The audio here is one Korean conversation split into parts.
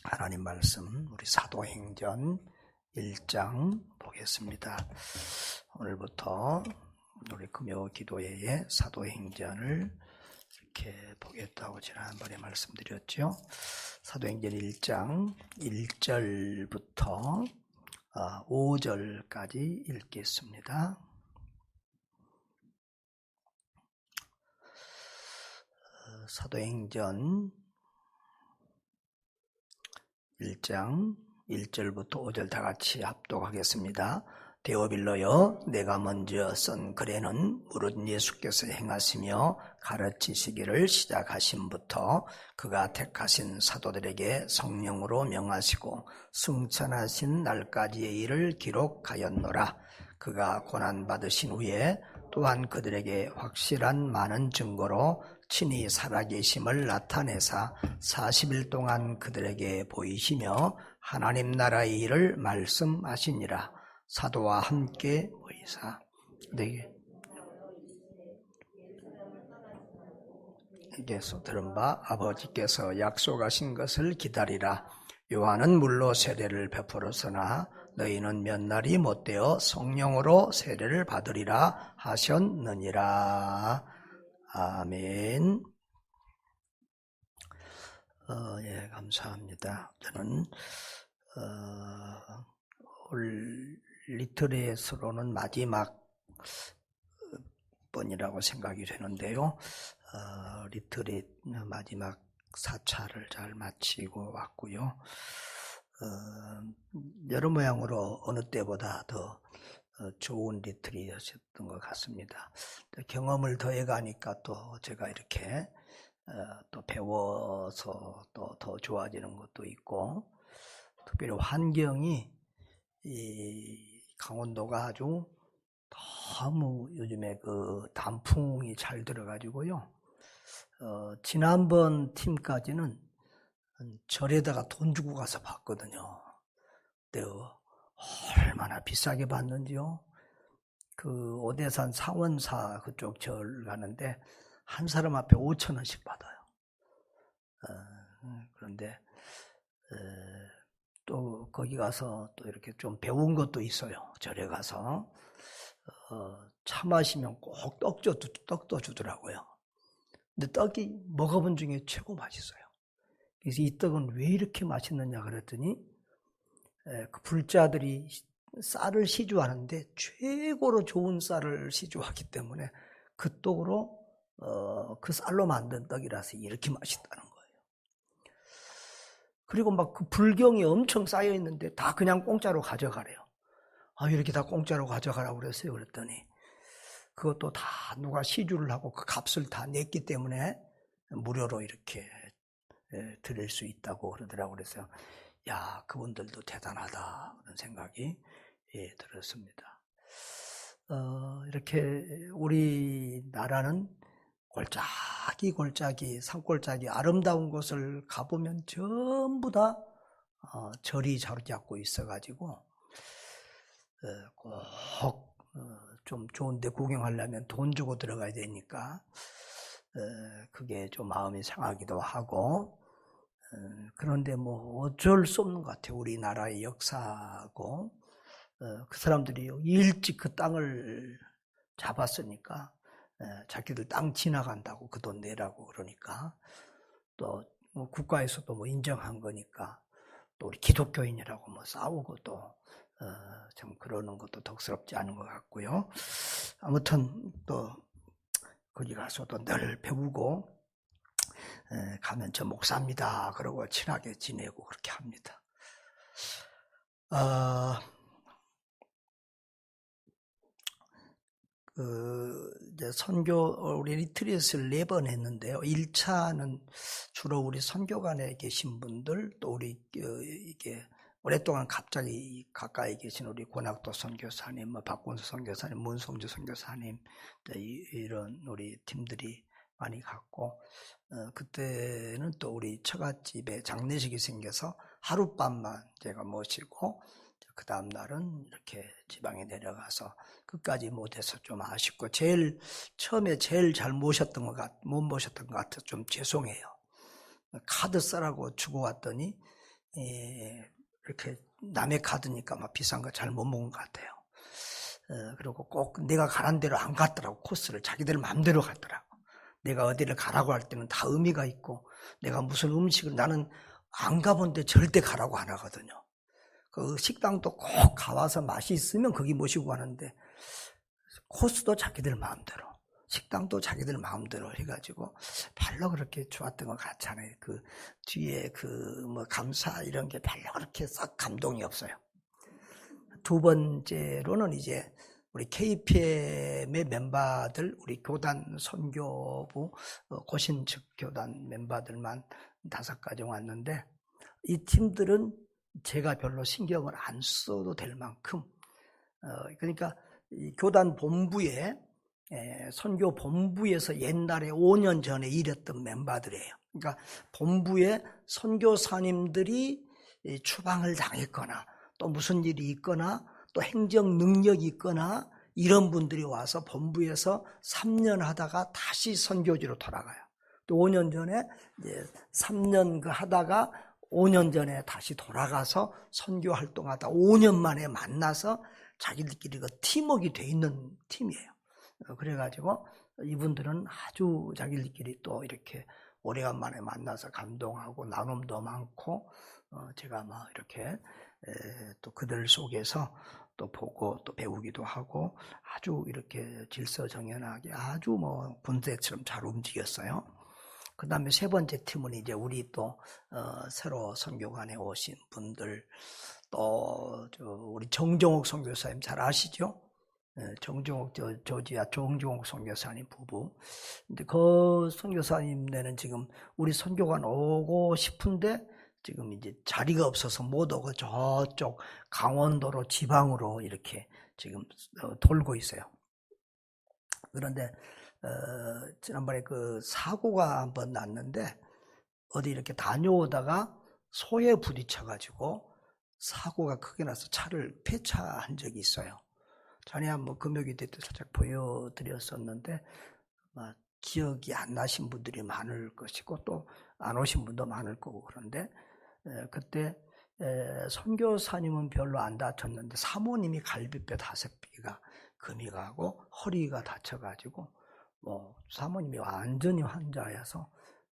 하나님 말씀 우리 사도행전 1장 보겠습니다. 오늘부터 우리 금요 기도회에 사도행전을 이렇게 보겠다고 지난번에 말씀드렸죠. 사도행전 1장 1절부터 5절까지 읽겠습니다. 사도행전 1장 1절부터 5절 다 같이 합독하겠습니다. 데오빌로여, 내가 먼저 쓴 글에는 무릇 예수께서 행하시며 가르치시기를 시작하심부터 그가 택하신 사도들에게 성령으로 명하시고 승천하신 날까지의 일을 기록하였노라. 그가 고난받으신 후에 또한 그들에게 확실한 많은 증거로 친히 살아계심을 나타내사 40일 동안 그들에게 보이시며 하나님 나라의 일을 말씀하시니라. 사도와 함께 보이사 내게서 들은 바 아버지께서 약속하신 것을 기다리라. 요한은 물로 세례를 베풀었으나 너희는 몇 날이 못되어 성령으로 세례를 받으리라 하셨느니라. 아멘. 예, 감사합니다. 저는 올 리트레스로는 마지막 번이라고 생각이 되는데요. 리트릿 마지막 4차를 잘 마치고 왔고요. 여러 모양으로 어느 때보다 더 좋은 리트릿이었던 것 같습니다. 경험을 더해가니까 또 제가 이렇게 또 배워서 또 더 좋아지는 것도 있고, 특별히 환경이 이 강원도가 아주 너무 요즘에 그 단풍이 잘 들어가지고요. 지난번 팀까지는 절에다가 돈 주고 가서 봤거든요. 근데 얼마나 비싸게 봤는지요. 그 오대산 상원사 그쪽 절 가는데 한 사람 앞에 5,000원씩 받아요. 그런데 또 거기 가서 또 이렇게 좀 배운 것도 있어요. 절에 가서 차 마시면 꼭 떡도 주더라고요. 근데 떡이 먹어본 중에 최고 맛있어요. 그래서 이 떡은 왜 이렇게 맛있느냐 그랬더니 그 불자들이 쌀을 시주하는데 최고로 좋은 쌀을 시주하기 때문에 그 떡으로 그 쌀로 만든 떡이라서 이렇게 맛있다는 거예요. 그리고 막 그 불경이 엄청 쌓여 있는데 다 그냥 공짜로 가져가래요. 이렇게 다 공짜로 가져가라고 그랬어요. 그랬더니 그것도 다 누가 시주를 하고 그 값을 다 냈기 때문에 무료로 이렇게 드릴 수 있다고 그러더라고요. 그래서 야, 그분들도 대단하다 그런 생각이 들었습니다. 이렇게 우리나라는 골짜기 산골짜기 아름다운 곳을 가보면 전부 다 절이 자리 잡고 있어가지고 꼭 좀 좋은 데 구경하려면 돈 주고 들어가야 되니까 그게 좀 마음이 상하기도 하고, 그런데 뭐 어쩔 수 없는 것 같아요. 우리나라의 역사고 그 사람들이 일찍 그 땅을 잡았으니까 자기들 땅 지나간다고 그 돈 내라고 그러니까 또 뭐 국가에서도 뭐 인정한 거니까 또 우리 기독교인이라고 뭐 싸우고 또 참 그러는 것도 덕스럽지 않은 것 같고요. 아무튼 또 거기 가서도 늘 배우고 가면 저 목사입니다 그러고 친하게 지내고 그렇게 합니다. 이제 선교 우리 리트릿을 4번 했는데요. 1차는 주로 우리 선교관에 계신 분들, 또 우리 이게 오랫동안 갑자기 가까이 계신 우리 권학도 선교사님, 뭐 박군수 선교사님, 문성주 선교사님, 이런 우리 팀들이 많이 갔고, 그때는 또 우리 처갓집에 장례식이 생겨서 하룻밤만 제가 모시고, 그 다음 날은 이렇게 지방에 내려가서 끝까지 못해서 좀 아쉽고, 처음에 제일 잘 모셨던 것 못 모셨던 것 같아서 좀 죄송해요. 카드 써라고 주고 왔더니 이렇게 남의 카드니까 막 비싼 거 잘 못 먹은 것 같아요. 그리고 꼭 내가 가란 대로 안 갔더라고. 코스를 자기들 마음대로 갔더라고. 내가 어디를 가라고 할 때는 다 의미가 있고, 내가 무슨 음식을 나는 안 가본데 절대 가라고 안 하거든요. 그 식당도 꼭 가와서 맛이 있으면 거기 모시고 가는데, 코스도 자기들 마음대로, 식당도 자기들 마음대로 해가지고 별로 그렇게 좋았던 것 같지 않아요. 그 뒤에 감사 이런 게 별로 그렇게 썩 감동이 없어요. 두 번째로는 이제 우리 KPM의 멤버들, 우리 교단 선교부 고신 측 교단 멤버들만 5가정 왔는데, 이 팀들은 제가 별로 신경을 안 써도 될 만큼, 그러니까 이 교단 본부에, 선교 본부에서 옛날에 5년 전에 일했던 멤버들이에요. 그러니까 본부에 선교사님들이 추방을 당했거나 또 무슨 일이 있거나 또 행정 능력이 있거나 이런 분들이 와서 본부에서 3년 하다가 다시 선교지로 돌아가요. 또 5년 전에 이제 3년 하다가 5년 전에 다시 돌아가서 선교 활동하다 5년 만에 만나서 자기들끼리 그 팀워크가 돼 있는 팀이에요. 그래가지고 이분들은 아주 자기들끼리 또 이렇게 오래간만에 만나서 감동하고 나눔도 많고, 제가 막 이렇게 또 그들 속에서 또 보고 또 배우기도 하고 아주 이렇게 질서정연하게 아주 군대처럼 잘 움직였어요. 그 다음에 세 번째 팀은 이제 우리 또 새로 선교관에 오신 분들, 또 우리 정종옥 선교사님 잘 아시죠? 정종옥 조지아 정종옥 선교사님 부부. 근데 그 선교사님네는 지금 우리 선교관 오고 싶은데 지금 이제 자리가 없어서 못 오고 저쪽 강원도로 지방으로 이렇게 지금 돌고 있어요. 그런데 지난번에 그 사고가 한번 났는데 어디 이렇게 다녀오다가 소에 부딪혀가지고 사고가 크게 나서 차를 폐차한 적이 있어요. 전에 한번 금요일 때 살짝 보여드렸었는데 기억이 안 나신 분들이 많을 것이고 또 안 오신 분도 많을 거고, 그런데 그때 선교사님은 별로 안 다쳤는데 사모님이 갈비뼈 5개가 금이 가고 허리가 다쳐가지고 사모님이 완전히 환자여서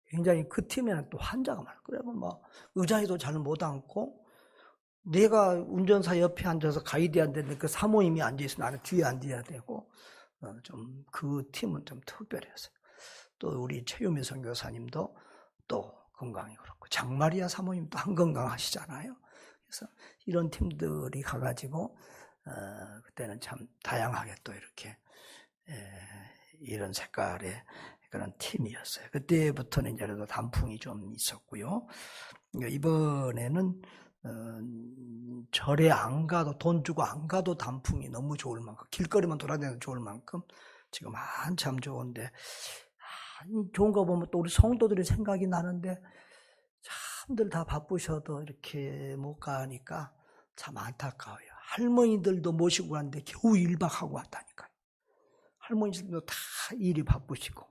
굉장히 그 팀에는 또 환자가 많아요. 그러면 의자에도 잘 못 앉고, 내가 운전사 옆에 앉아서 가이드해야 되는데 그 사모님이 앉아있어 나는 뒤에 앉아야 되고, 좀 그 팀은 좀 특별했어요. 또 우리 최유미 선교사님도 또 건강이 그렇고, 장마리아 사모님도 안 건강하시잖아요. 그래서 이런 팀들이 가가지고 그때는 참 다양하게 또 이렇게 이런 색깔의 그런 팀이었어요. 그때부터는 이제 그래도 단풍이 좀 있었고요. 이번에는 절에 안 가도, 돈 주고 안 가도 단풍이 너무 좋을 만큼, 길거리만 돌아다녀도 좋을 만큼 지금 한참 좋은데, 좋은 거 보면 또 우리 성도들이 생각이 나는데 참들 다 바쁘셔도 이렇게 못 가니까 참 안타까워요. 할머니들도 모시고 갔는데 겨우 1박하고 왔다니까요. 할머니들도 다 일이 바쁘시고,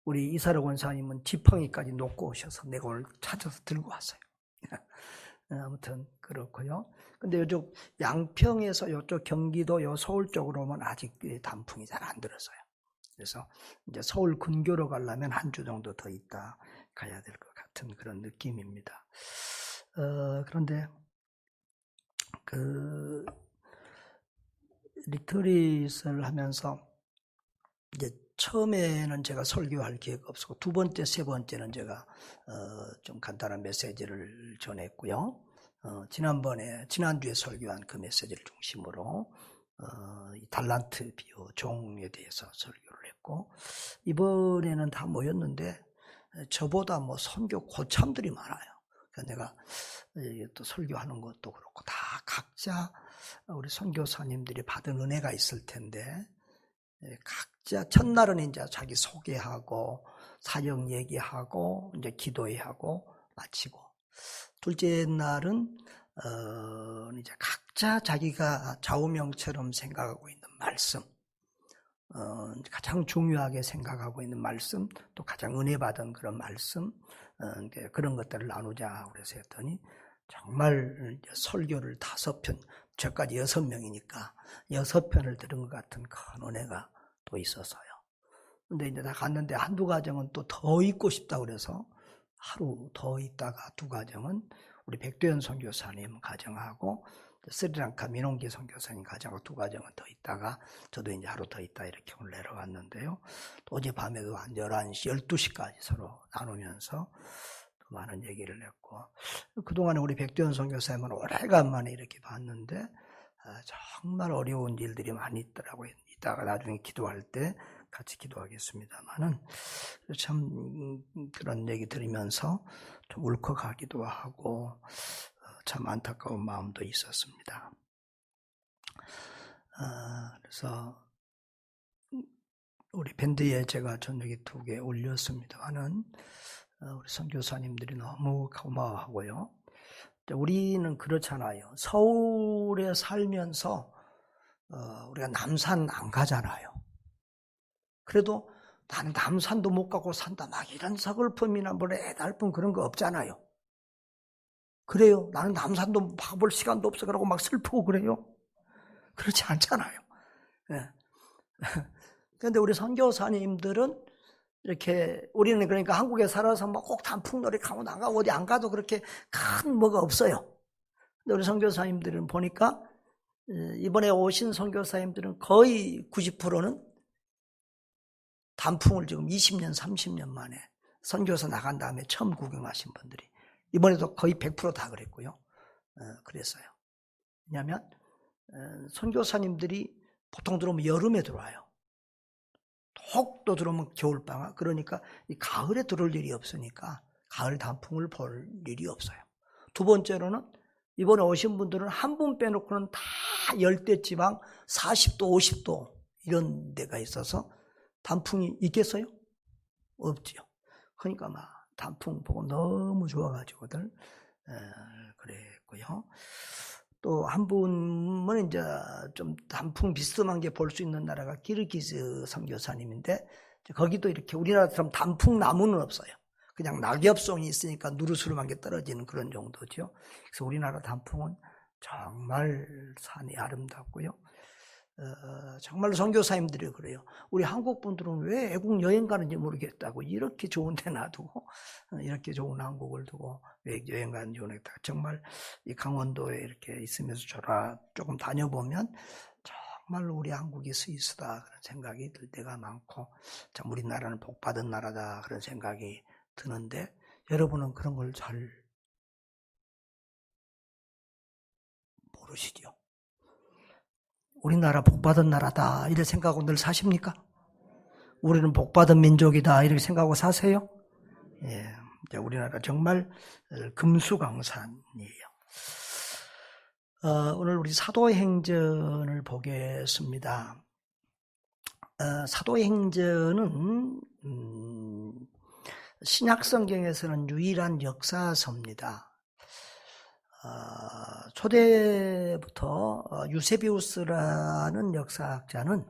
우리 이사라 권사님은 지팡이까지 놓고 오셔서 내가 오늘 찾아서 들고 왔어요. 아무튼 그렇고요. 근데 요쪽 양평에서 요쪽 경기도 요 서울 쪽으로 오면 아직 단풍이 잘 안 들어서요. 그래서 이제 서울 근교로 가려면 한 주 정도 더 있다 가야 될 것 같은 그런 느낌입니다. 그런데 그 리트릿을 하면서 이제 처음에는 제가 설교할 기회가 없었고, 두 번째, 세 번째는 제가 좀 간단한 메시지를 전했고요. 지난주에 설교한 그 메시지를 중심으로 이 달란트 비유 종에 대해서 설교를 했고, 이번에는 다 모였는데 저보다 선교 고참들이 많아요. 그래서 내가 또 설교하는 것도 그렇고 다 각자 우리 선교사님들이 받은 은혜가 있을 텐데, 각자 첫날은 이제 자기 소개하고 사역 얘기하고 이제 기도회하고 마치고, 둘째 날은 이제 각자 자기가 좌우명처럼 생각하고 있는 말씀, 가장 중요하게 생각하고 있는 말씀, 또 가장 은혜 받은 그런 말씀, 그런 것들을 나누자 그래서 했더니 정말 설교를 5편, 저까지 6명이니까 6편을 들은 것 같은 큰 은혜가 또 있었어요. 근데 이제 다 갔는데 한두 가정은 또 더 있고 싶다 그래서 하루 더 있다가 두 가정은 우리 백도현 선교사님 가정하고 스리랑카 민홍기 선교사님 가정하고 두 가정은 더 있다가 저도 이제 하루 더 있다 이렇게 오늘 내려갔는데요. 또 어젯밤에도 한 11시, 12시까지 서로 나누면서 많은 얘기를 했고, 그동안에 우리 백도현 선교사님은 오래간만에 이렇게 봤는데 정말 어려운 일들이 많이 있더라고요. 이따가 나중에 기도할 때 같이 기도하겠습니다만은 참 그런 얘기 들으면서 좀 울컥하기도 하고 참 안타까운 마음도 있었습니다. 그래서 우리 밴드에 제가 저녁에 2개 올렸습니다만은 우리 선교사님들이 너무 고마워하고요. 우리는 그렇잖아요. 서울에 살면서 우리가 남산 안 가잖아요. 그래도 나는 남산도 못 가고 산다 막 이런 서글픔이나 뭐 애달픔 그런 거 없잖아요. 그래요. 나는 남산도 가볼 시간도 없어 그러고 막 슬프고 그래요. 그렇지 않잖아요. 예. 그런데 우리 선교사님들은 이렇게 우리는 그러니까 한국에 살아서 뭐 꼭 단풍놀이 가고 나가 어디 안 가도 그렇게 큰 뭐가 없어요. 근데 우리 선교사님들은 보니까 이번에 오신 선교사님들은 거의 90%는 단풍을 지금 20년, 30년 만에 선교사 나간 다음에 처음 구경하신 분들이 이번에도 거의 100% 다 그랬고요. 그랬어요. 왜냐하면 선교사님들이 보통 들어오면 여름에 들어와요. 혹 또 들어오면 겨울방학. 그러니까 이 가을에 들어올 일이 없으니까 가을 단풍을 볼 일이 없어요. 두 번째로는 이번에 오신 분들은 한 분 빼놓고는 다 열대지방 40도, 50도 이런 데가 있어서 단풍이 있겠어요? 없지요. 그러니까 막 단풍 보고 너무 좋아가지고들 그랬고요. 또 한 분은 이제 좀 단풍 비스듬한 게 볼 수 있는 나라가 키르기즈 선교사님인데 거기도 이렇게 우리나라처럼 단풍 나무는 없어요. 그냥 낙엽송이 있으니까 누르스름한 게 떨어지는 그런 정도죠. 그래서 우리나라 단풍은 정말 산이 아름답고요. 정말 선교사님들이 그래요. 우리 한국 분들은 왜 외국 여행 가는지 모르겠다고 이렇게 좋은 데 놔두고 이렇게 좋은 한국을 두고 왜 여행 가는지 모르겠다. 정말 이 강원도에 이렇게 있으면서 조금 다녀보면 정말 우리 한국이 스위스다 그런 생각이 들 때가 많고 참 우리나라는 복받은 나라다 그런 생각이 드는데 여러분은 그런 걸 잘 모르시죠? 우리나라 복받은 나라다 이렇게 생각하고 늘 사십니까? 우리는 복받은 민족이다 이렇게 생각하고 사세요? 예, 우리나라 정말 금수강산이에요. 오늘 우리 사도행전을 보겠습니다. 사도행전은 신약성경에서는 유일한 역사서입니다. 초대부터 유세비우스라는 역사학자는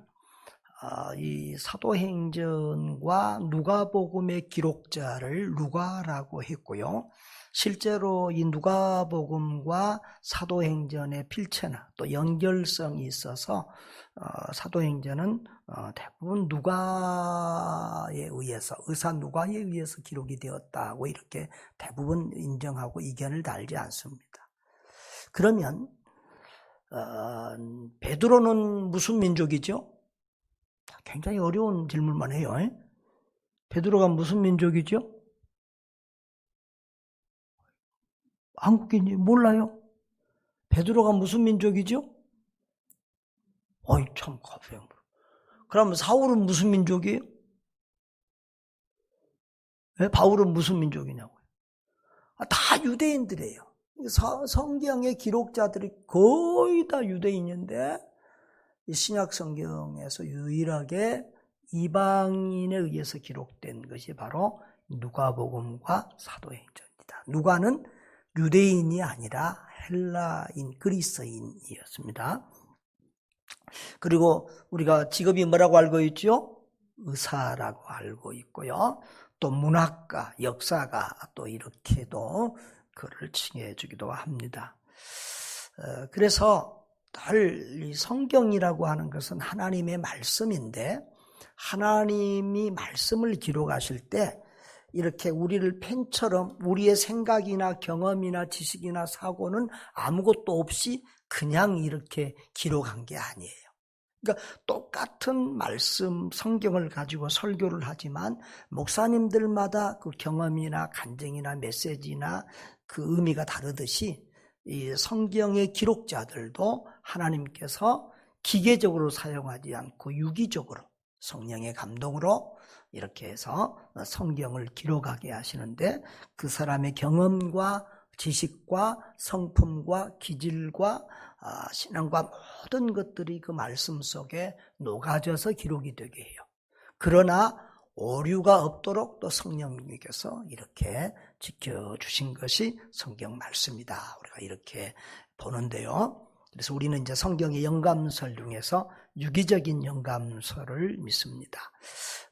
이 사도행전과 누가복음의 기록자를 누가라고 했고요. 실제로 이 누가복음과 사도행전의 필체나 또 연결성이 있어서 사도행전은 대부분 누가에 의해서 의사 누가에 의해서 기록이 되었다고 이렇게 대부분 인정하고 이견을 달지 않습니다. 그러면 베드로는 무슨 민족이죠? 굉장히 어려운 질문만 해요. 베드로가 무슨 민족이죠? 한국인이 몰라요? 베드로가 무슨 민족이죠? 어이 참 갑자기. 그러면 사울은 무슨 민족이에요? 바울은 무슨 민족이냐고요? 다 유대인들이에요. 성경의 기록자들이 거의 다 유대인인데 이 신약 성경에서 유일하게 이방인에 의해서 기록된 것이 바로 누가복음과 사도행전입니다. 누가는 유대인이 아니라 헬라인, 그리스인이었습니다. 그리고 우리가 직업이 뭐라고 알고 있죠? 의사라고 알고 있고요. 또 문학가, 역사가 또 이렇게도 그를 칭해 주기도 합니다. 그래서 늘 이 성경이라고 하는 것은 하나님의 말씀인데 하나님이 말씀을 기록하실 때 이렇게 우리를 펜처럼 우리의 생각이나 경험이나 지식이나 사고는 아무것도 없이 그냥 이렇게 기록한 게 아니에요. 그러니까 똑같은 말씀 성경을 가지고 설교를 하지만 목사님들마다 그 경험이나 간증이나 메시지나 그 의미가 다르듯이 이 성경의 기록자들도 하나님께서 기계적으로 사용하지 않고 유기적으로 성령의 감동으로 이렇게 해서 성경을 기록하게 하시는데 그 사람의 경험과 지식과 성품과 기질과 신앙과 모든 것들이 그 말씀 속에 녹아져서 기록이 되게 해요. 그러나 오류가 없도록 또 성령님께서 이렇게 지켜주신 것이 성경 말씀이다. 우리가 이렇게 보는데요. 그래서 우리는 이제 성경의 영감설 중에서 유기적인 영감설을 믿습니다.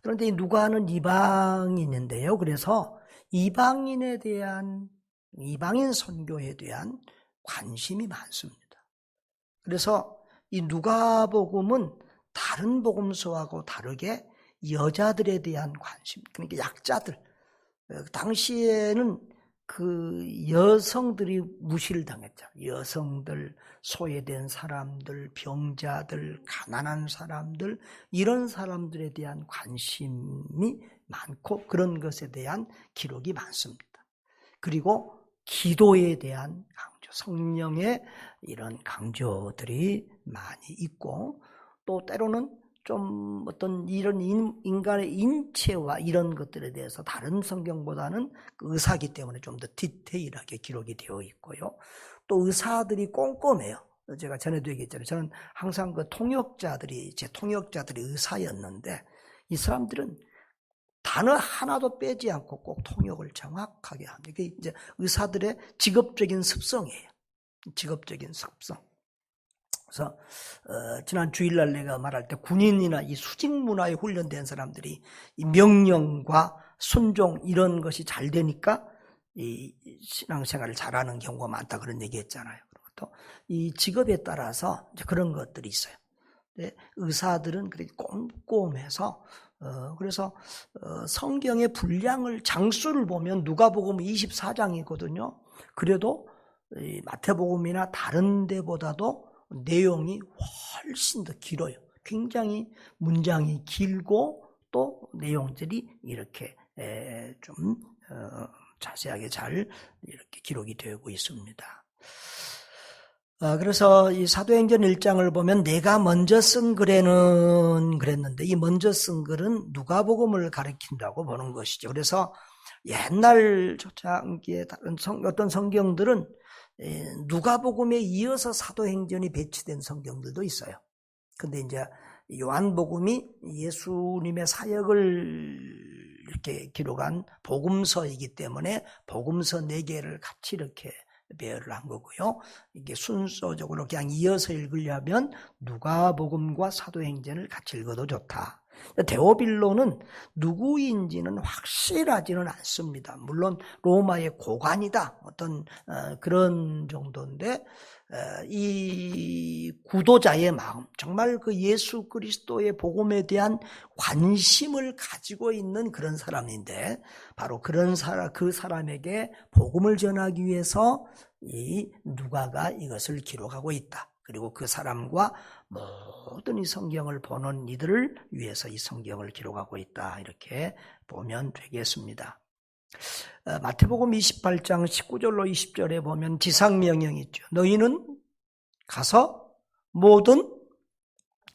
그런데 이 누가는 이방인인데요. 그래서 이방인에 대한 이방인 선교에 대한 관심이 많습니다. 그래서 이 누가복음은 다른 복음서하고 다르게 여자들에 대한 관심, 그러니까 약자들, 당시에는 그 여성들이 무시를 당했잖아요. 여성들, 소외된 사람들, 병자들, 가난한 사람들, 이런 사람들에 대한 관심이 많고 그런 것에 대한 기록이 많습니다. 그리고 기도에 대한 강조, 성령의 이런 강조들이 많이 있고 또 때로는 좀 어떤 이런 인간의 인체와 이런 것들에 대해서 다른 성경보다는 의사이기 때문에 좀 더 디테일하게 기록이 되어 있고요. 또 의사들이 꼼꼼해요. 제가 전에도 얘기했잖아요. 저는 항상 그 제 통역자들이 의사였는데 이 사람들은 단어 하나도 빼지 않고 꼭 통역을 정확하게 합니다. 이게 이제 의사들의 직업적인 습성이에요. 직업적인 습성. 그래서 지난 주일날 내가 말할 때 군인이나 이 수직 문화에 훈련된 사람들이 이 명령과 순종 이런 것이 잘 되니까 이 신앙생활을 잘하는 경우가 많다 그런 얘기했잖아요. 그리고 또 이 직업에 따라서 이제 그런 것들이 있어요. 의사들은 그렇게 꼼꼼해서 그래서 성경의 분량을 장수를 보면 누가복음 24장이거든요. 그래도 이 마태복음이나 다른 데보다도 내용이 훨씬 더 길어요. 굉장히 문장이 길고 또 내용들이 이렇게 좀 자세하게 잘 이렇게 기록이 되고 있습니다. 그래서 이 사도행전 1장을 보면 내가 먼저 쓴 글에는 그랬는데 이 먼저 쓴 글은 누가복음을 가리킨다고 보는 것이죠. 그래서 옛날 초창기에 다른 어떤 성경들은 누가복음에 이어서 사도행전이 배치된 성경들도 있어요. 근데 이제 요한복음이 예수님의 사역을 이렇게 기록한 복음서이기 때문에 복음서 4개를 같이 이렇게 배열을 한 거고요. 이게 순서적으로 그냥 이어서 읽으려면 누가복음과 사도행전을 같이 읽어도 좋다. 데오빌로는 누구인지는 확실하지는 않습니다. 물론 로마의 고관이다 어떤 그런 정도인데 이 구도자의 마음, 정말 그 예수 그리스도의 복음에 대한 관심을 가지고 있는 그런 사람인데 바로 그런 그 사람에게 복음을 전하기 위해서 이 누가가 이것을 기록하고 있다. 그리고 그 사람과 모든 이 성경을 보는 이들을 위해서 이 성경을 기록하고 있다. 이렇게 보면 되겠습니다. 마태복음 28장 19절로 20절에 보면 지상명령이 있죠. 너희는 가서 모든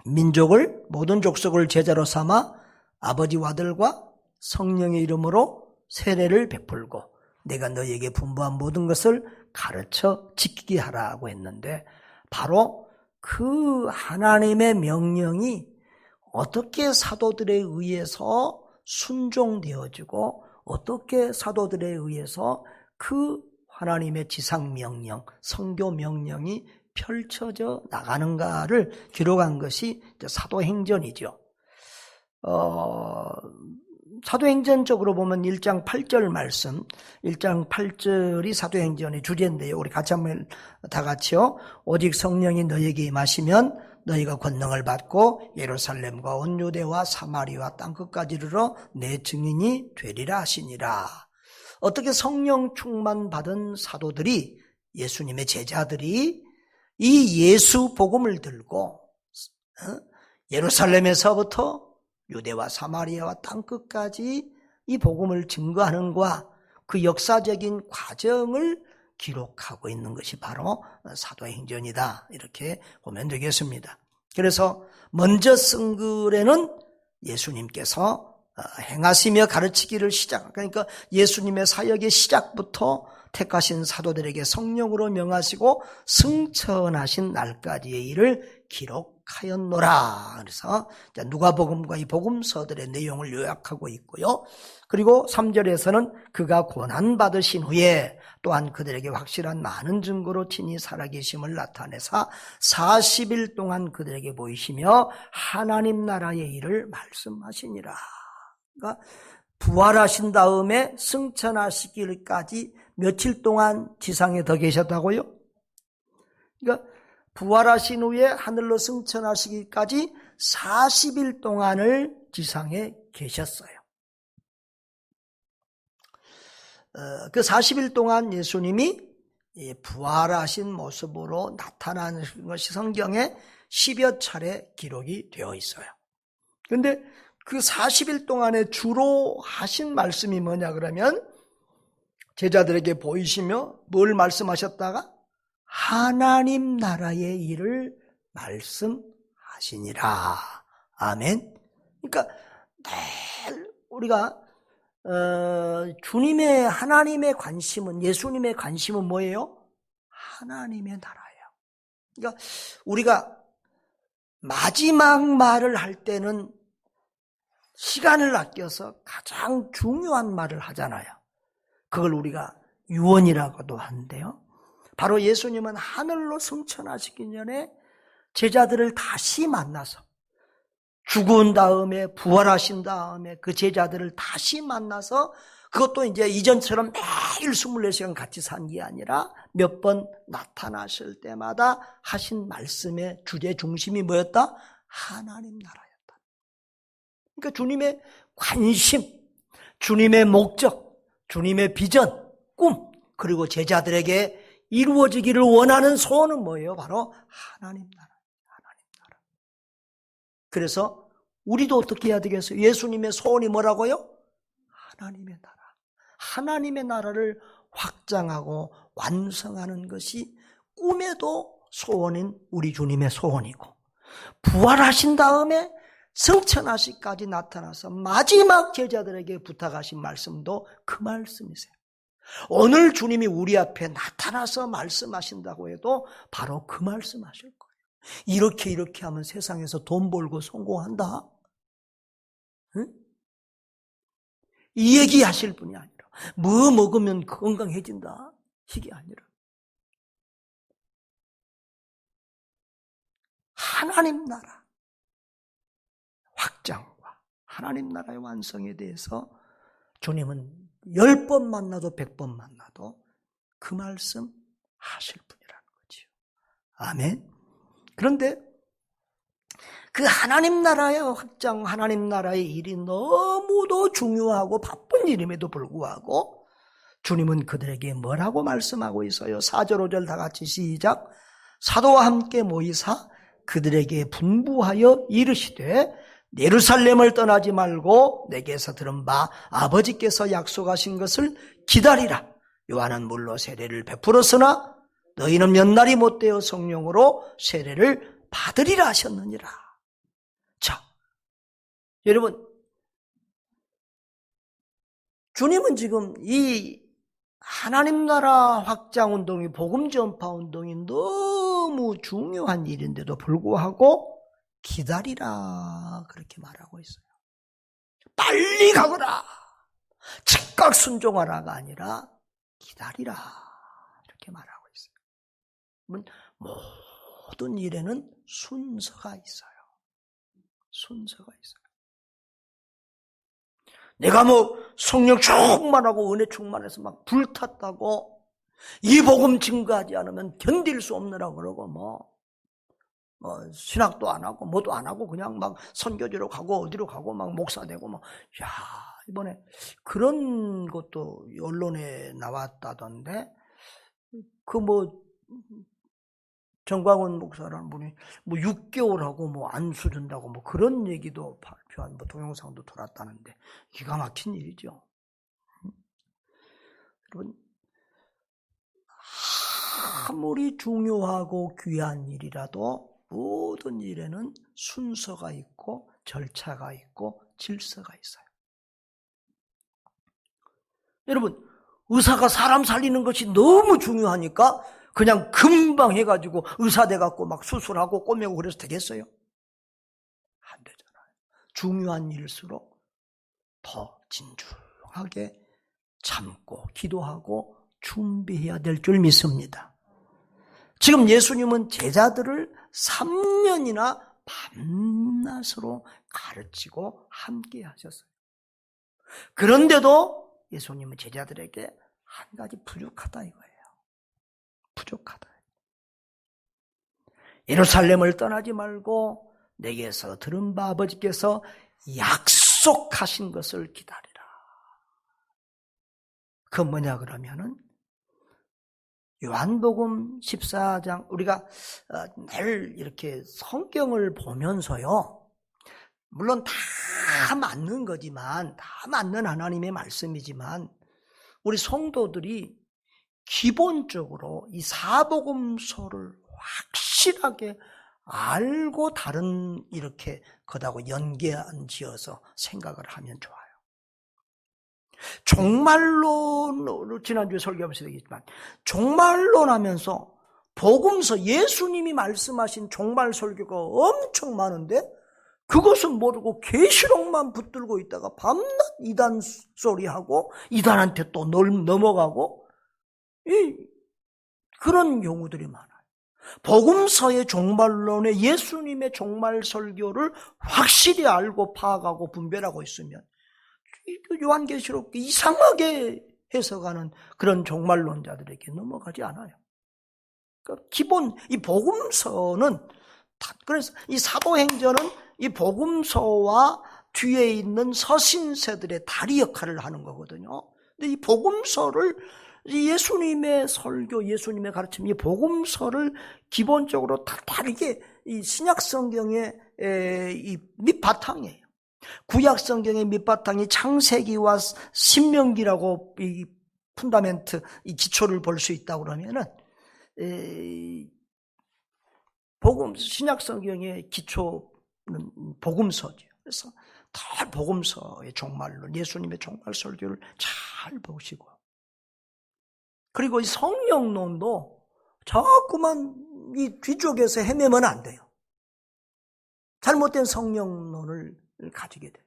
민족을, 모든 족속을 제자로 삼아 아버지와 아들과 성령의 이름으로 세례를 베풀고 내가 너희에게 분부한 모든 것을 가르쳐 지키게 하라고 했는데 바로 그 하나님의 명령이 어떻게 사도들에 의해서 순종되어지고 어떻게 사도들에 의해서 그 하나님의 지상명령, 선교명령이 펼쳐져 나가는가를 기록한 것이 사도행전이죠. 사도행전적으로 보면 1장 8절 말씀, 1장 8절이 사도행전의 주제인데요. 우리 같이 한번 다 같이요. 오직 성령이 너희에게 임하시면 너희가 권능을 받고 예루살렘과 온 유대와 사마리아 땅끝까지 이르러 내 증인이 되리라 하시니라. 어떻게 성령 충만 받은 사도들이, 예수님의 제자들이 이 예수 복음을 들고 예루살렘에서부터 유대와 사마리아와 땅끝까지 이 복음을 증거하는 것과 그 역사적인 과정을 기록하고 있는 것이 바로 사도행전이다, 이렇게 보면 되겠습니다. 그래서 먼저 쓴 글에는 예수님께서 행하시며 가르치기를 그러니까 예수님의 사역의 시작부터 택하신 사도들에게 성령으로 명하시고 승천하신 날까지의 일을 기록하였노라. 그래서 누가복음과 이 복음서들의 내용을 요약하고 있고요. 그리고 3절에서는 그가 고난 받으신 후에 또한 그들에게 확실한 많은 증거로 친히 살아계심을 나타내사 40일 동안 그들에게 보이시며 하나님 나라의 일을 말씀하시니라. 그러니까 부활하신 다음에 승천하시기까지 며칠 동안 지상에 더 계셨다고요? 그러니까 부활하신 후에 하늘로 승천하시기까지 40일 동안을 지상에 계셨어요. 그 40일 동안 예수님이 부활하신 모습으로 나타나는 것이 성경에 10여 차례 기록이 되어 있어요. 그런데 그 40일 동안에 주로 하신 말씀이 뭐냐 그러면 제자들에게 보이시며 뭘 말씀하셨다가 하나님 나라의 일을 말씀하시니라. 아멘. 그러니까 늘 우리가 주님의 하나님의 관심은, 예수님의 관심은 뭐예요? 하나님의 나라예요. 그러니까 우리가 마지막 말을 할 때는 시간을 아껴서 가장 중요한 말을 하잖아요. 그걸 우리가 유언이라고도 하는데요. 바로 예수님은 하늘로 승천하시기 전에 제자들을 다시 만나서, 죽은 다음에 부활하신 다음에 그 제자들을 다시 만나서, 그것도 이제 이전처럼 매일 24시간 같이 산 게 아니라 몇 번 나타나실 때마다 하신 말씀의 주제 중심이 뭐였다? 하나님 나라였다. 그러니까 주님의 관심, 주님의 목적, 주님의 비전, 꿈, 그리고 제자들에게 이루어지기를 원하는 소원은 뭐예요? 바로 하나님 나라, 하나님 나라. 그래서 우리도 어떻게 해야 되겠어요? 예수님의 소원이 뭐라고요? 하나님의 나라. 하나님의 나라를 확장하고 완성하는 것이 꿈에도 소원인 우리 주님의 소원이고, 부활하신 다음에 승천하시기까지 나타나서 마지막 제자들에게 부탁하신 말씀도 그 말씀이세요. 오늘 주님이 우리 앞에 나타나서 말씀하신다고 해도 바로 그 말씀하실 거예요. 이렇게 하면 세상에서 돈 벌고 성공한다? 응? 이 얘기 하실 분이 아니라 뭐 먹으면 건강해진다? 이게 아니라 하나님 나라 확장과 하나님 나라의 완성에 대해서 주님은 10번 만나도 100번 만나도 그 말씀 하실 분이라는 거죠. 아멘. 그런데 그 하나님 나라의 확장, 하나님 나라의 일이 너무도 중요하고 바쁜 일임에도 불구하고 주님은 그들에게 뭐라고 말씀하고 있어요? 4절 5절 다 같이 시작. 사도와 함께 모이사 그들에게 분부하여 이르시되 예루살렘을 떠나지 말고 내게서 들은 바 아버지께서 약속하신 것을 기다리라. 요한은 물로 세례를 베풀었으나 너희는 몇 날이 못되어 성령으로 세례를 받으리라 하셨느니라. 자, 여러분, 주님은 지금 이 하나님 나라 확장 운동이, 복음 전파 운동이 너무 중요한 일인데도 불구하고 기다리라 그렇게 말하고 있어요. 빨리 가거라, 즉각 순종하라가 아니라 기다리라 이렇게 말하고 있어요. 모든 일에는 순서가 있어요. 순서가 있어요. 내가 뭐 성령 충만하고 은혜 충만해서 막 불탔다고 이 복음 증거하지 않으면 견딜 수 없느라 그러고 뭐 신학도 안 하고 뭐도 안 하고 그냥 막 선교지로 가고 어디로 가고 막 목사 되고 막 이번에 그런 것도 언론에 나왔다던데 정광훈 목사라는 분이 6개월하고 안수 준다고 그런 얘기도 발표한 동영상도 돌았다는데 기가 막힌 일이죠. 여러분, 아무리 중요하고 귀한 일이라도 모든 일에는 순서가 있고 절차가 있고 질서가 있어요. 여러분, 의사가 사람 살리는 것이 너무 중요하니까 그냥 금방 해가지고 의사 돼갖고 막 수술하고 꼬매고 그래서 되겠어요? 안 되잖아요. 중요한 일일수록 더 진중하게 참고 기도하고 준비해야 될 줄 믿습니다. 지금 예수님은 제자들을 3년이나 밤낮으로 가르치고 함께 하셨어요. 그런데도 예수님은 제자들에게 한 가지 부족하다 이거예요. 부족하다. 예루살렘을 떠나지 말고 내게서 들은 바 아버지께서 약속하신 것을 기다리라. 그 뭐냐 그러면은 요한복음 14장 우리가 늘 이렇게 성경을 보면서요. 물론 다 맞는 거지만 다 맞는 하나님의 말씀이지만 우리 성도들이 기본적으로 이 사복음서를 확실하게 알고 다른 이렇게 거다고 연계한 지어서 생각을 하면 좋아요. 종말론, 지난주에 설교하면서 얘기했지만 종말론 하면서 복음서 예수님이 말씀하신 종말 설교가 엄청 많은데 그것은 모르고 계시록만 붙들고 있다가 밤낮 이단 소리하고 이단한테 또 넘어가고 그런 경우들이 많아요. 복음서의 종말론에 예수님의 종말 설교를 확실히 알고 파악하고 분별하고 있으면 요한계시록 이상하게 해석하는 그런 종말론자들에게 넘어가지 않아요. 그러니까 기본 이 복음서는 그래서 이 사도행전은 이 복음서와 뒤에 있는 서신서들의 다리 역할을 하는 거거든요. 근데 이 복음서를 예수님의 설교, 예수님의 가르침, 이 복음서를 기본적으로 다르게 이 신약 성경의 이 밑바탕이에요. 구약 성경의 밑바탕이 창세기와 신명기라고 이 푼다멘트, 이 기초를 볼 수 있다고 그러면은 신약 성경의 기초는 복음서죠. 그래서 다 복음서의 종말론, 예수님의 종말 설교를 잘 보시고, 그리고 이 성령론도 자꾸만 이 뒤쪽에서 헤매면 안 돼요. 잘못된 성령론을 가지게 돼요.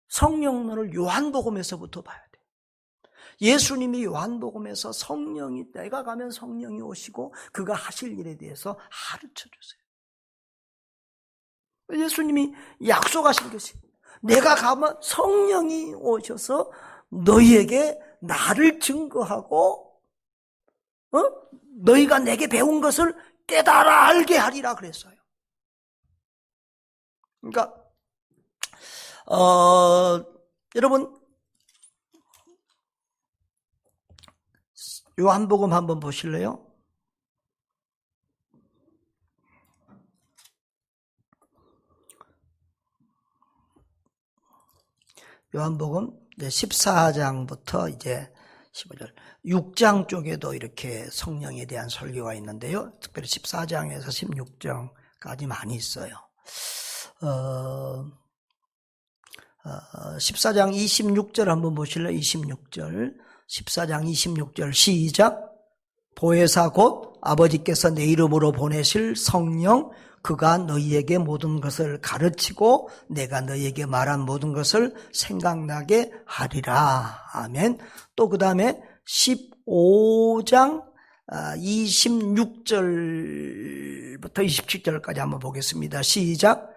성령론을 요한복음에서부터 봐야 돼요. 예수님이 요한복음에서 성령이 때가 가면 성령이 오시고 그가 하실 일에 대해서 가르쳐 주세요. 예수님이 약속하신 것이 내가 가면 성령이 오셔서 너희에게 나를 증거하고 너희가 내게 배운 것을 깨달아 알게 하리라 그랬어요. 그러니까 여러분 요한복음 한번 보실래요? 요한복음 14장부터 이제 15절 6장 쪽에도 이렇게 성령에 대한 설교가 있는데요. 특별히 14장에서 16장까지 많이 있어요. 14장 26절 한번 보실래요? 26절 14장 26절 시작. 보혜사 곧 아버지께서 내 이름으로 보내실 성령 그가 너희에게 모든 것을 가르치고 내가 너희에게 말한 모든 것을 생각나게 하리라. 아멘. 또 그 다음에 15장 26절부터 27절까지 한번 보겠습니다. 시작.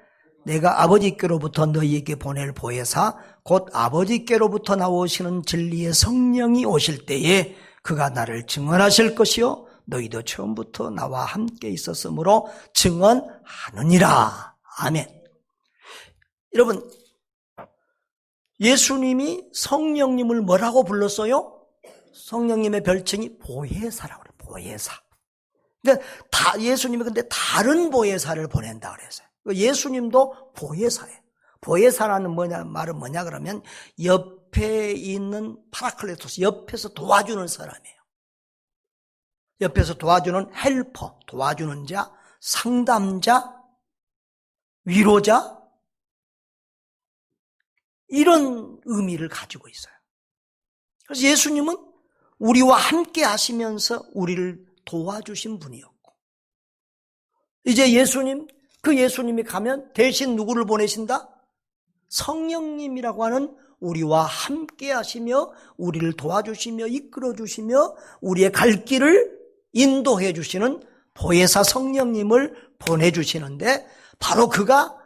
내가 아버지께로부터 너희에게 보낼 보혜사 곧 아버지께로부터 나오시는 진리의 성령이 오실 때에 그가 나를 증언하실 것이요 너희도 처음부터 나와 함께 있었으므로 증언하느니라. 아멘. 여러분, 예수님이 성령님을 뭐라고 불렀어요? 성령님의 별칭이 보혜사라고 그래요. 보혜사. 그러니까 예수님이 근데 다른 보혜사를 보낸다 그랬어요. 예수님도 보혜사예요. 보혜사라는 말은 뭐냐 그러면 옆에 있는 파라클레토스, 옆에서 도와주는 사람이에요. 옆에서 도와주는 헬퍼, 도와주는 자, 상담자, 위로자, 이런 의미를 가지고 있어요. 그래서 예수님은 우리와 함께 하시면서 우리를 도와주신 분이었고, 이제 그 예수님이 가면 대신 누구를 보내신다? 성령님이라고 하는 우리와 함께 하시며 우리를 도와주시며 이끌어 주시며 우리의 갈 길을 인도해 주시는 보혜사 성령님을 보내주시는데, 바로 그가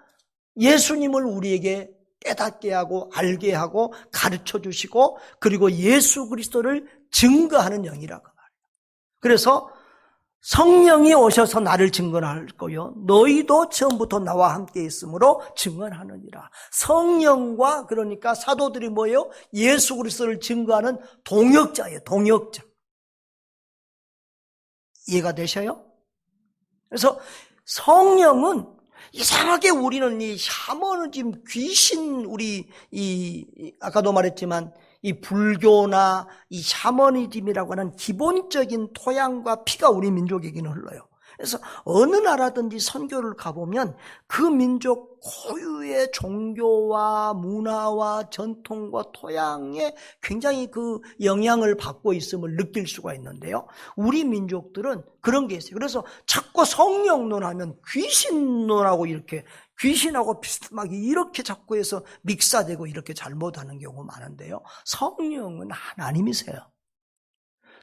예수님을 우리에게 깨닫게 하고 알게 하고 가르쳐 주시고 그리고 예수 그리스도를 증거하는 영이라고 말해요. 그래서 성령이 오셔서 나를 증언할 거요 너희도 처음부터 나와 함께 있으므로 증언하느니라. 성령과, 그러니까 사도들이 뭐예요? 예수 그리스도를 증거하는 동역자예요. 동역자. 이해가 되셔요? 그래서 성령은 이상하게 우리는 이 샤머니즘, 귀신, 아까도 말했지만 이 불교나 이 샤머니즘이라고 하는 기본적인 토양과 피가 우리 민족에게는 흘러요. 그래서 어느 나라든지 선교를 가보면 그 민족 고유의 종교와 문화와 전통과 토양에 굉장히 그 영향을 받고 있음을 느낄 수가 있는데요. 우리 민족들은 그런 게 있어요. 그래서 자꾸 성령론 하면 귀신론하고 이렇게 귀신하고 비슷하게 이렇게 자꾸 해서 믹사되고 이렇게 잘못하는 경우가 많은데요. 성령은 하나님이세요.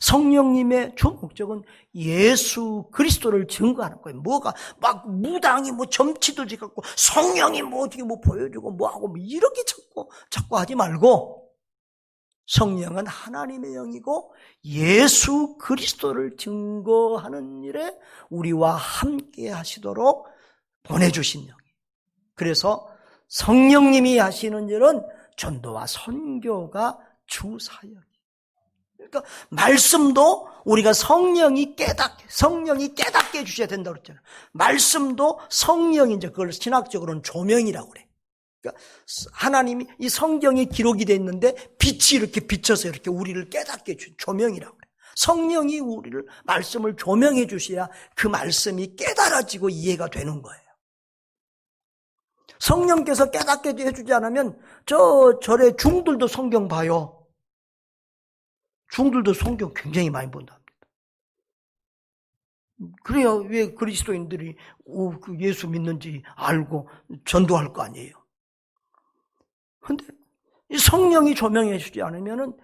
성령님의 주 목적은 예수 그리스도를 증거하는 거예요. 뭐가 막 무당이 뭐 점치도 짓고 성령이 뭐 어떻게 뭐 보여주고 뭐 하고 뭐 이렇게 자꾸 하지 말고, 성령은 하나님의 영이고 예수 그리스도를 증거하는 일에 우리와 함께 하시도록 보내주신 영이에요. 그래서 성령님이 하시는 일은 전도와 선교가 주 사역이에요. 그러니까 말씀도 우리가 성령이 깨닫게 해주셔야 된다고 그랬잖아요. 말씀도 성령이 이제 그걸 신학적으로는 조명이라고 그래. 그러니까 하나님이 이 성경에 기록이 돼 있는데 빛이 이렇게 비쳐서 이렇게 우리를 깨닫게 해준 조명이라고 그래. 성령이 우리를 말씀을 조명해 주셔야 그 말씀이 깨달아지고 이해가 되는 거예요. 성령께서 깨닫게 해주지 않으면 절에 중들도 성경 봐요. 중들도 성경 굉장히 많이 본답니다. 그래야 왜 그리스도인들이 예수 믿는지 알고 전도할 거 아니에요. 그런데 성령이 조명해 주지 않으면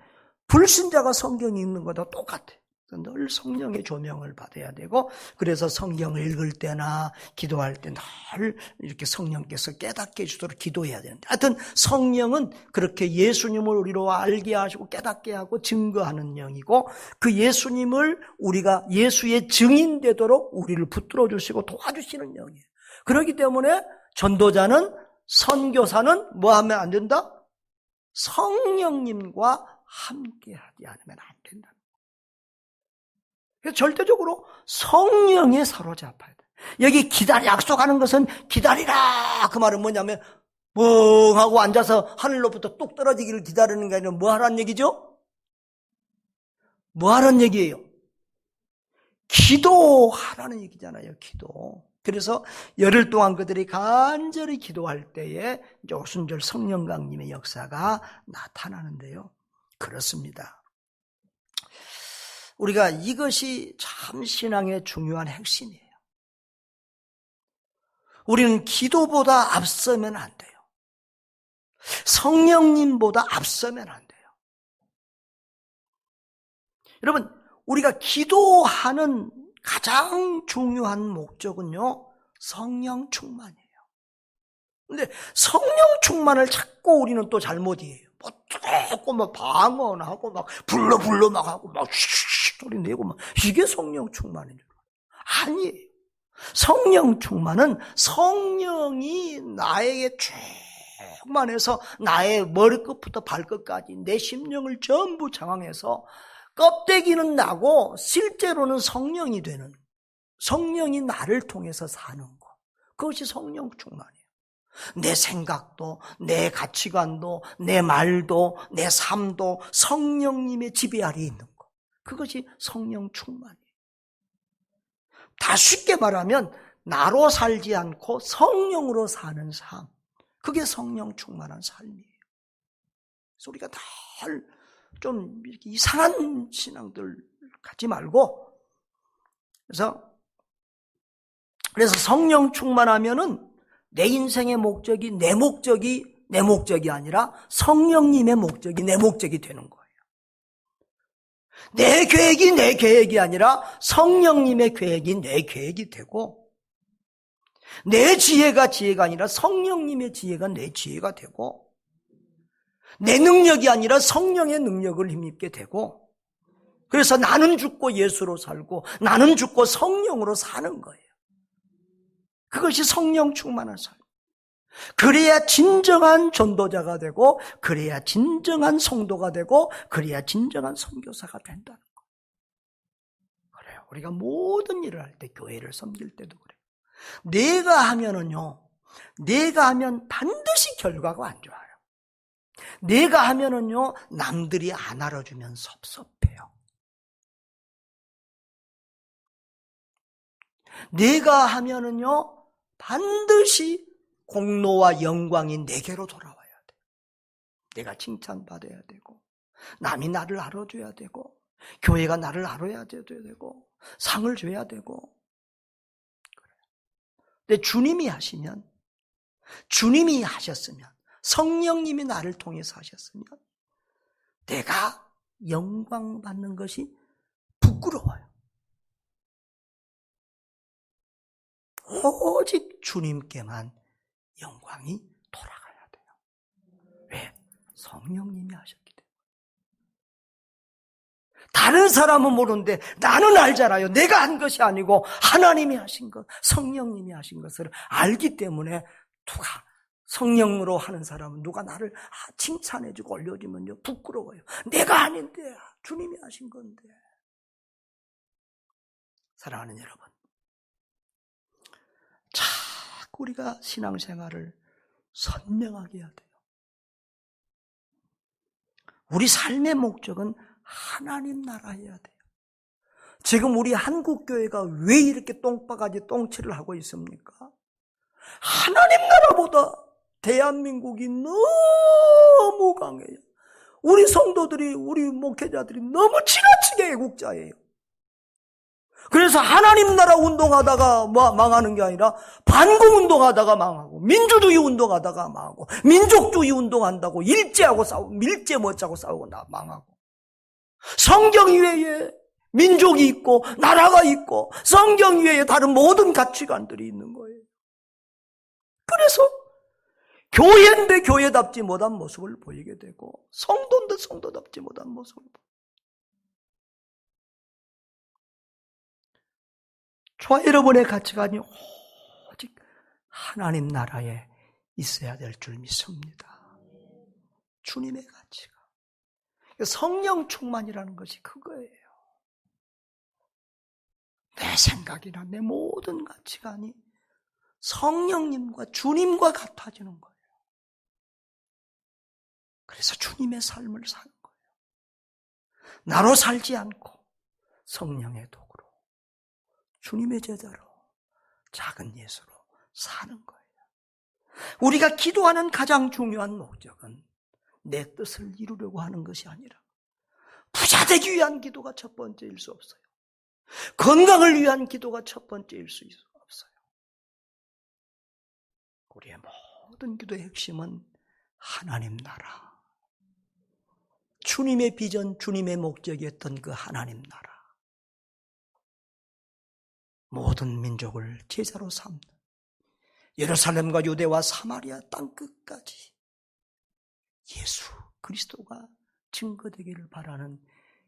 불신자가 성경 읽는 거다 똑같아. 늘 성령의 조명을 받아야 되고, 그래서 성경을 읽을 때나 기도할 때 늘 이렇게 성령께서 깨닫게 해주도록 기도해야 되는데, 하여튼 성령은 그렇게 예수님을 우리로 알게 하시고 깨닫게 하고 증거하는 영이고, 그 예수님을 우리가 예수의 증인 되도록 우리를 붙들어 주시고 도와주시는 영이에요. 그렇기 때문에 전도자는, 선교사는 뭐 하면 안 된다? 성령님과 함께 하지 않으면 안 된다. 그래서 절대적으로 성령에 사로잡아야 돼. 여기 약속하는 것은 기다리라. 그 말은 뭐냐면 멍하고 앉아서 하늘로부터 뚝 떨어지기를 기다리는 게 아니라 뭐 하라는 얘기죠? 뭐 하라는 얘기예요? 기도하라는 얘기잖아요. 기도. 그래서 열흘 동안 그들이 간절히 기도할 때에 이제 오순절 성령 강림의 역사가 나타나는데요. 그렇습니다. 우리가 이것이 참 신앙의 중요한 핵심이에요. 우리는 기도보다 앞서면 안 돼요. 성령님보다 앞서면 안 돼요. 여러분, 우리가 기도하는 가장 중요한 목적은요, 성령 충만이에요. 근데 성령 충만을 자꾸 우리는 또 잘못이에요. 뭐 자꾸 막 방언하고 막 불러 막 하고 막 소리 내고 막 이게 성령 충만이에요. 아니에요. 성령 충만은 성령이 나에게 충만해서 나의 머리끝부터 발끝까지 내 심령을 전부 장악해서 껍데기는 나고 실제로는 성령이 되는, 성령이 나를 통해서 사는 것, 그것이 성령 충만이에요. 내 생각도, 내 가치관도, 내 말도, 내 삶도 성령님의 지배 아래에 있는 것, 그것이 성령 충만이에요. 다 쉽게 말하면 나로 살지 않고 성령으로 사는 삶, 그게 성령 충만한 삶이에요. 그래서 우리가 늘 좀 이렇게 이상한 신앙들 갖지 말고, 그래서 성령 충만하면은 내 인생의 목적이 내 목적이 아니라 성령님의 목적이 내 목적이 되는 거예요. 내 계획이 내 계획이 아니라 성령님의 계획이 내 계획이 되고, 내 지혜가 아니라 성령님의 지혜가 내 지혜가 되고, 내 능력이 아니라 성령의 능력을 힘입게 되고, 그래서 나는 죽고 예수로 살고 나는 죽고 성령으로 사는 거예요. 그것이 성령 충만한 삶. 그래야 진정한 전도자가 되고, 그래야 진정한 성도가 되고, 그래야 진정한 선교사가 된다는 거예요. 그래요. 우리가 모든 일을 할 때, 교회를 섬길 때도 그래요. 내가 하면 반드시 결과가 안 좋아요. 내가 하면은요, 남들이 안 알아주면 섭섭해요. 내가 하면은요, 반드시 공로와 영광이 내게로 돌아와야 돼. 내가 칭찬받아야 되고, 남이 나를 알아줘야 되고, 교회가 나를 알아야 되고, 상을 줘야 되고. 근데 주님이 하셨으면, 성령님이 나를 통해서 하셨으면 내가 영광 받는 것이 부끄러워요. 오직 주님께만 영광이 돌아가야 돼요. 왜? 성령님이 하셨기 때문에. 다른 사람은 모르는데 나는 알잖아요. 내가 한 것이 아니고 하나님이 하신 것, 성령님이 하신 것을 알기 때문에, 누가 성령으로 하는 사람은 누가 나를 칭찬해주고 올려주면요, 부끄러워요. 내가 아닌데 주님이 하신 건데. 사랑하는 여러분, 자꾸 우리가 신앙생활을 선명하게 해야 돼요. 우리 삶의 목적은 하나님 나라 해야 돼요. 지금 우리 한국교회가 왜 이렇게 똥바가지 똥칠을 하고 있습니까? 하나님 나라보다 대한민국이 너무 강해요. 우리 성도들이, 우리 목회자들이 너무 지나치게 애국자예요. 그래서 하나님 나라 운동하다가 망하는 게 아니라 반공 운동하다가 망하고, 민주주의 운동하다가 망하고, 민족주의 운동한다고 일제하고 싸우고, 밀제 못자고 싸우고 망하고. 성경 이외에 민족이 있고 나라가 있고 성경 이외에 다른 모든 가치관들이 있는 거예요. 그래서 교회인데 교회답지 못한 모습을 보이게 되고, 성도인데 성도답지 못한 모습을 보이게 되고. 저와 여러분의 가치관이 오직 하나님 나라에 있어야 될 줄 믿습니다. 주님의 가치가. 성령 충만이라는 것이 그거예요. 내 생각이나 내 모든 가치관이 성령님과 주님과 같아지는 거예요. 그래서 주님의 삶을 사는 거예요. 나로 살지 않고 성령의 도구로, 주님의 제자로, 작은 예수로 사는 거예요. 우리가 기도하는 가장 중요한 목적은 내 뜻을 이루려고 하는 것이 아니라, 부자 되기 위한 기도가 첫 번째일 수 없어요. 건강을 위한 기도가 첫 번째일 수 없어요. 우리의 모든 기도의 핵심은 하나님 나라, 주님의 비전, 주님의 목적이었던 그 하나님 나라, 모든 민족을 제자로 삼는, 예루살렘과 유대와 사마리아 땅끝까지 예수 그리스도가 증거되기를 바라는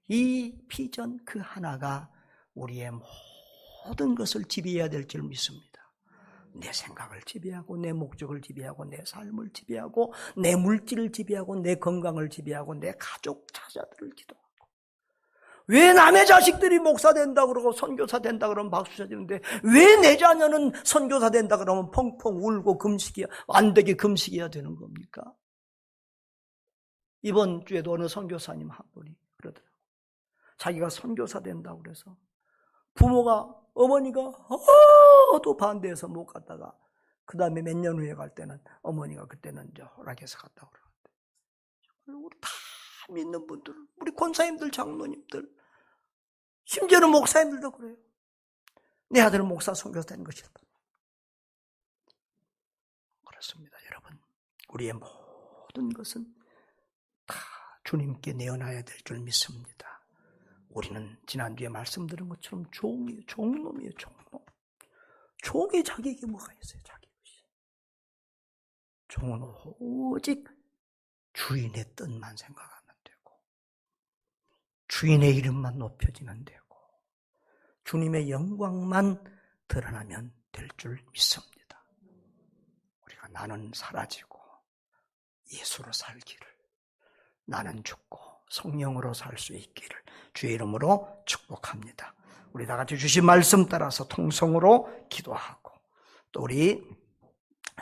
이 비전 그 하나가 우리의 모든 것을 지배해야 될 줄 믿습니다. 내 생각을 지배하고 내 목적을 지배하고 내 삶을 지배하고 내 물질을 지배하고 내 건강을 지배하고 내 가족 자녀들을 지도하고, 왜 남의 자식들이 목사 된다 그러고 선교사 된다 그러면 박수 쳐주는데 왜 내 자녀는 선교사 된다 그러면 펑펑 울고 금식이야, 안 되게 금식이야 되는 겁니까? 이번 주에도 어느 선교사님 한 분이 그러더라고요. 자기가 선교사 된다고 그래서 부모가, 어머니가 또 반대해서 못 갔다가 그 다음에 몇 년 후에 갈 때는 어머니가 그때는 이제 허락해서 갔다고 그러는데, 우리 다 믿는 분들, 우리 권사님들, 장로님들, 심지어는 목사님들도 그래요. 내 아들은 목사 선교사 되는 것이다. 그렇습니다, 여러분. 우리의 모든 것은 다 주님께 내어놔야 될 줄 믿습니다. 우리는 지난주에 말씀드린 것처럼 종이에요. 종놈이에요. 종놈. 종이 자기에게 뭐가 있어요. 자기 것이. 종은 오직 주인의 뜻만 생각하면 되고, 주인의 이름만 높여지면 되고, 주님의 영광만 드러나면 될 줄 믿습니다. 우리가 나는 사라지고 예수로 살기를, 나는 죽고 성령으로 살 수 있기를 주의 이름으로 축복합니다. 우리 다 같이 주신 말씀 따라서 통성으로 기도하고, 또 우리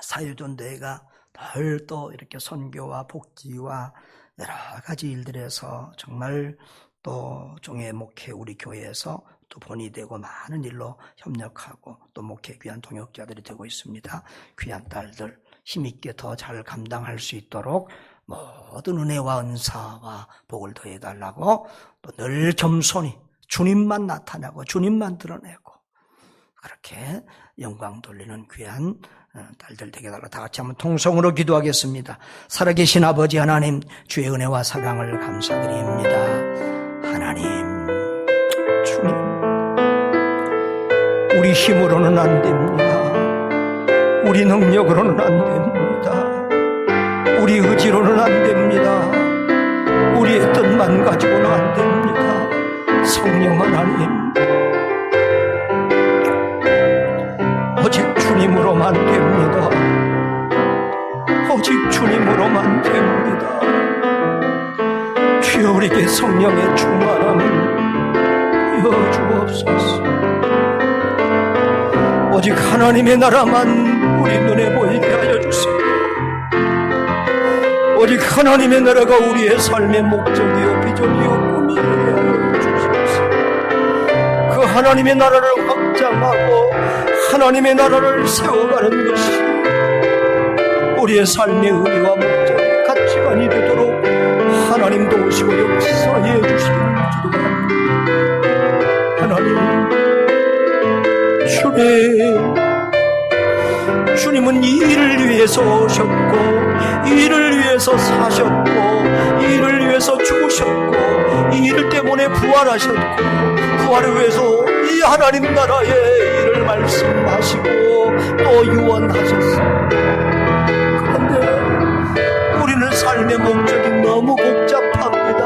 사유전도회가 늘 또 이렇게 선교와 복지와 여러 가지 일들에서 정말 또 종의 목회 우리 교회에서 또 본이 되고 많은 일로 협력하고 또 목회 귀한 동역자들이 되고 있습니다. 귀한 딸들 힘있게 더 잘 감당할 수 있도록 모든 은혜와 은사와 복을 더해달라고, 또 늘 겸손히 주님만 나타나고 주님만 드러내고 그렇게 영광 돌리는 귀한 딸들 되게 달라. 다 같이 한번 통성으로 기도하겠습니다. 살아계신 아버지 하나님, 주의 은혜와 사랑을 감사드립니다. 하나님, 주님, 우리 힘으로는 안 됩니다. 우리 능력으로는 안 됩니다. 우리 의지로는 안 됩니다. 우리의 뜻만 가지고는 안 됩니다. 성령 하나님, 오직 주님으로만 됩니다. 오직 주님으로만 됩니다. 주여, 우리에게 성령의 충만함을 보여주옵소서. 오직 하나님의 나라만 우리 눈에 보이게 하여 주세요. 오직 하나님의 나라가 우리의 삶의 목적이요 비전이요 꿈이게 하여 주옵소서. 그 하나님의 나라를 확장하고 하나님의 나라를 세워가는 것이 우리의 삶의 의미와 목적, 가치관이 되도록 하나님 도우시고 역사해 주시기를 기도합니다. 하나님, 주님은 이 일을 위해서 오셨고, 이 일을 위해서 사셨고, 이 일을 위해서 죽으셨고, 이 일 때문에 부활하셨고, 부활을 위해서 이 하나님 나라의 일을 말씀하시고 또 유언하셨습니다. 그런데 우리는 삶의 목적이 너무 복잡합니다.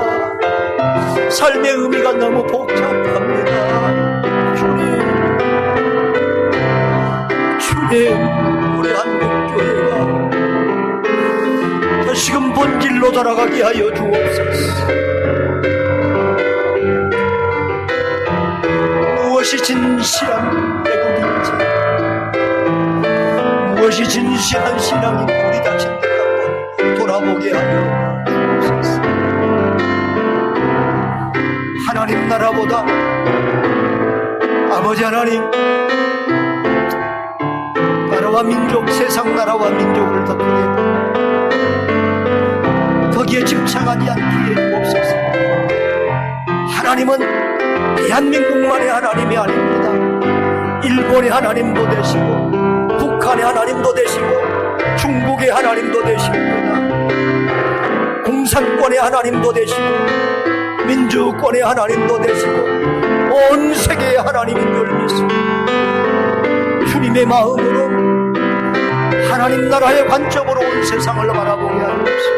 삶의 의미가 너무 복잡합니다. 주님, 우리 한국교회가 다시금 본질로 돌아가게 하여 주옵소서. 무엇이 진실한 애국인지, 무엇이 진실한 신앙인지 우리 자신들 한번 돌아보게 하여 주옵소서. 하나님 나라보다 아버지 하나님, 나라와 민족, 세상 나라와 민족을 더 크게 거기에 집착하지 않게 해주옵소서. 하나님은 대한민국만의 하나님이 아닙니다. 일본의 하나님도 되시고, 북한의 하나님도 되시고, 중국의 하나님도 되십니다. 공산권의 하나님도 되시고, 민주권의 하나님도 되시고, 온 세계의 하나님인 줄 믿습니다. 주님의 마음으로 하나님 나라의 관점으로 온 세상을 바라보게 하옵소서.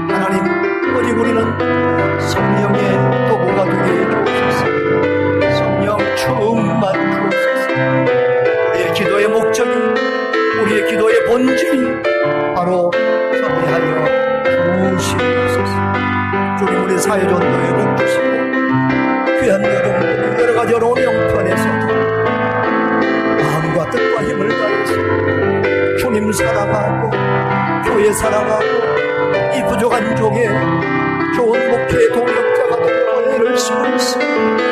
하나님, 오직 우리는 성령의 도구가 되게 해주옵소서. 성령 충만 주옵소서. 우리의 기도의 목적이, 우리의 기도의 본질이 바로 성리하여 주시옵소서. 주님, 우리 사회전도에 복 주시고 귀한 여정들 여러 가지 어려운 형편에서도 마음과 뜻과 힘을 다해서 주님 사랑하고 교회 사랑하고 이 부족한 종에 좋은 목회의 동력자가 되어 일을 쓰고 있습니다.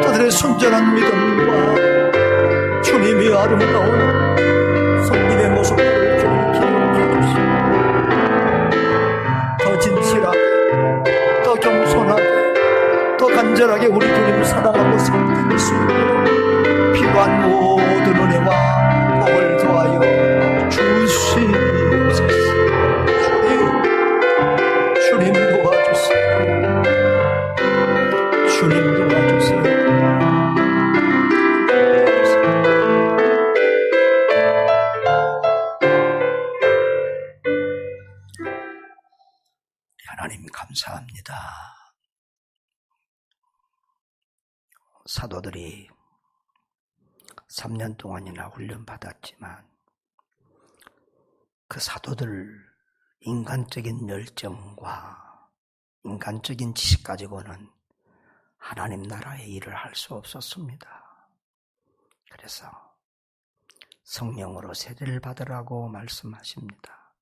저들의 순전한 믿음과 주님의 아름다운 성님의 모습을 주님 기억해 주시고 더 진실하게, 더 겸손하게, 더 간절하게 우리 주님 사랑하고 섬길 수 있도록 필요한 모든 은혜와 복을 더하여 주시옵소서. 주님 도와주세요. 주님 도와주세요. 하나님 감사합니다. 사도들이 3년 동안이나 훈련받았지만 그 사도들 인간적인 열정과 인간적인 지식 가지고는 하나님 나라의 일을 할 수 없었습니다. 그래서 성령으로 세례를 받으라고 말씀하십니다.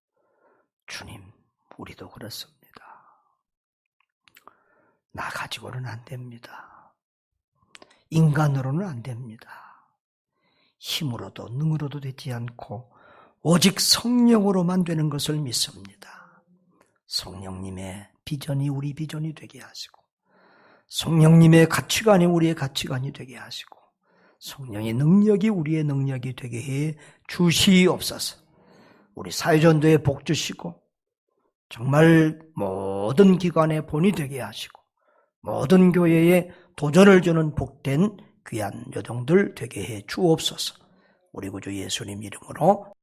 주님, 우리도 그렇습니다. 나 가지고는 안 됩니다. 인간으로는 안 됩니다. 힘으로도 능으로도 되지 않고 오직 성령으로만 되는 것을 믿습니다. 성령님의 비전이 우리 비전이 되게 하시고 성령님의 가치관이 우리의 가치관이 되게 하시고 성령의 능력이 우리의 능력이 되게 해 주시옵소서. 우리 사회전도에 복 주시고 정말 모든 기관의 본이 되게 하시고 모든 교회에 도전을 주는 복된 귀한 여종들 되게 해 주옵소서. 우리 구주 예수님 이름으로